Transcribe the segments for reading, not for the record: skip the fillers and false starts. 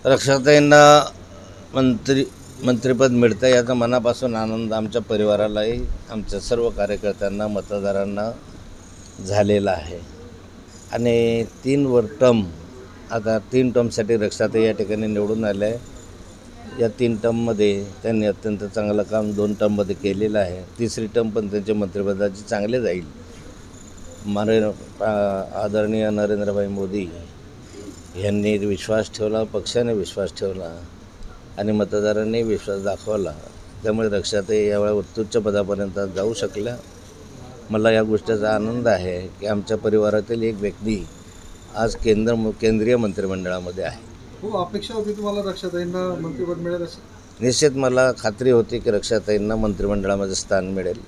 रक्षाताईंना मंत्रिपद मिळतं याचा मनापासून आनंद आमच्या परिवारालाही, आमच्या सर्व कार्यकर्त्यांना, मतदारांना झालेला आहे. आणि 3 टर्म, आता 3 टर्मसाठी रक्षाताई या ठिकाणी निवडून आल्या आहे. या 3 टर्ममध्ये त्यांनी अत्यंत चांगलं काम 2 टर्ममध्ये केलेलं आहे. 3री टर्म पण त्यांच्या मंत्रिपदाची चांगले जाईल. आदरणीय नरेंद्रभाई मोदी यांनी विश्वास ठेवला, पक्षाने विश्वास ठेवला आणि मतदारांनी विश्वास दाखवला. त्यामुळे रक्षाताई यावेळी उत्तुच्च पदापर्यंत जाऊ शकल्या. मला या गोष्टीचा आनंद आहे की आमच्या परिवारातील एक व्यक्ती आज केंद्रीय मंत्रिमंडळामध्ये आहे. खूप अपेक्षा होती तुम्हाला रक्षाताईंना मंत्रिपद मिळेल अशी? निश्चित मला खात्री होती की रक्षाताईंना मंत्रिमंडळामध्ये स्थान मिळेल.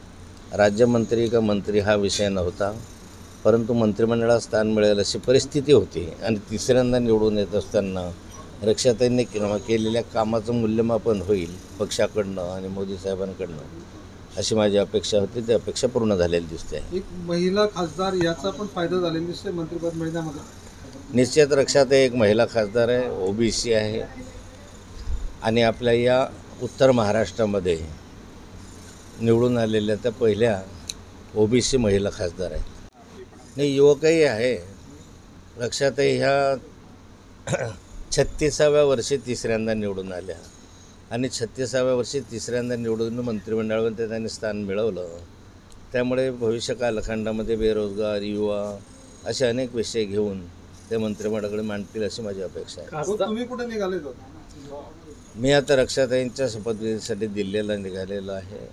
राज्यमंत्री का मंत्री हा विषय नव्हता, परंतु मंत्रिमंडळात स्थान मिळेल अशी परिस्थिती होती. आणि 3ऱ्यांदा निवडून येत असताना रक्षाताईंनी केलेल्या कामाचं मूल्यमापन होईल पक्षाकडनं आणि मोदी साहेबांकडनं, अशी माझी अपेक्षा होती. ती अपेक्षा पूर्ण झालेली दिसते. एक महिला खासदार याचा पण फायदा झालेला दिसतोय मंत्रिपद मिळण्यामध्ये. निश्चित रक्षाताई एक महिला खासदार आहे, OBC आहे आणि आपल्या या उत्तर महाराष्ट्रामध्ये निवडून आलेल्या त्या पहिल्या OBC महिला खासदार आहेत. आणि युवकही आहे. रक्षाताई ह्या 36व्या वर्षी 3ऱ्यांदा निवडून आल्या आणि 36व्या वर्षी 3ऱ्यांदा निवडून मंत्रिमंडळामध्ये त्यांनी स्थान मिळवलं. त्यामुळे भविष्य कालखंडामध्ये बेरोजगार, युवा असे अनेक विषय घेऊन ते मंत्रिमंडळाकडे मांडतील अशी माझी अपेक्षा आहे. तुम्ही कुठे निघाले होते? मी आता रक्षाताईंच्या शपथविधीसाठी दिल्लीला निघालेलो आहे.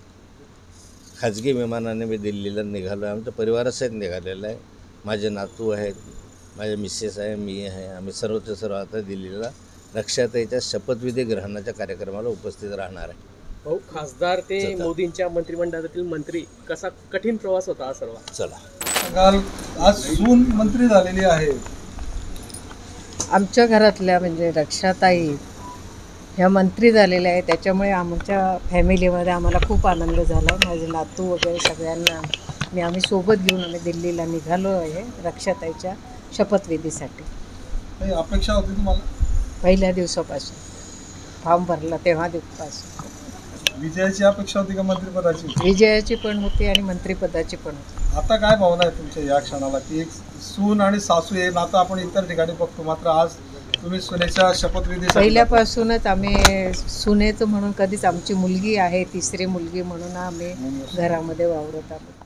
खाजगी विमानाने मी दिल्लीला निघालो आहे. आमच्या परिवारासहित निघालेलं आहे. माझे नातू आहेत, माझे मिसेस आहे, मी आहे. आम्ही सर्वच्या सर्व आता दिल्लीला रक्षाताईच्या शपथविधी ग्रहणाच्या कार्यक्रमाला उपस्थित राहणार आहे. भाऊ, खासदार ते मोदींच्या मंत्रिमंडळातील मंत्री, कसा कठीण प्रवास होता हा सर्व? चला, आज सून मंत्री झालेली आहे. आमच्या घरातल्या म्हणजे रक्षाताई ह्या मंत्री झालेल्या आहे. त्याच्यामुळे आमच्या फॅमिलीमध्ये आम्हाला खूप आनंद झाला. माझे नातू वगैरे सगळ्यांना आम्ही सोबत घेऊन आम्ही दिल्लीला निघालो आहे रक्षाताईच्या शपथविधीसाठी. काही अपेक्षा होती तुम्हाला? पहिल्या दिवसापासून फॉर्म भरला तेव्हा दिवसापासून. विजयाची अपेक्षा होती का मंत्रिपदाची? विजयाची पण होती आणि मंत्रिपदाची पण होती. आता काय भावना आहे तुमच्या या क्षणाला की एक सून आणि सासू हे नातं आपण इतर ठिकाणी बघतो, मात्र आज तुम्ही सुनेच्या शपथविधी पहिल्यापासूनच आम्ही सुनेचं म्हणून कधीच, आमची मुलगी आहे 3री मुलगी म्हणून आम्ही घरामध्ये वावरत आहोत.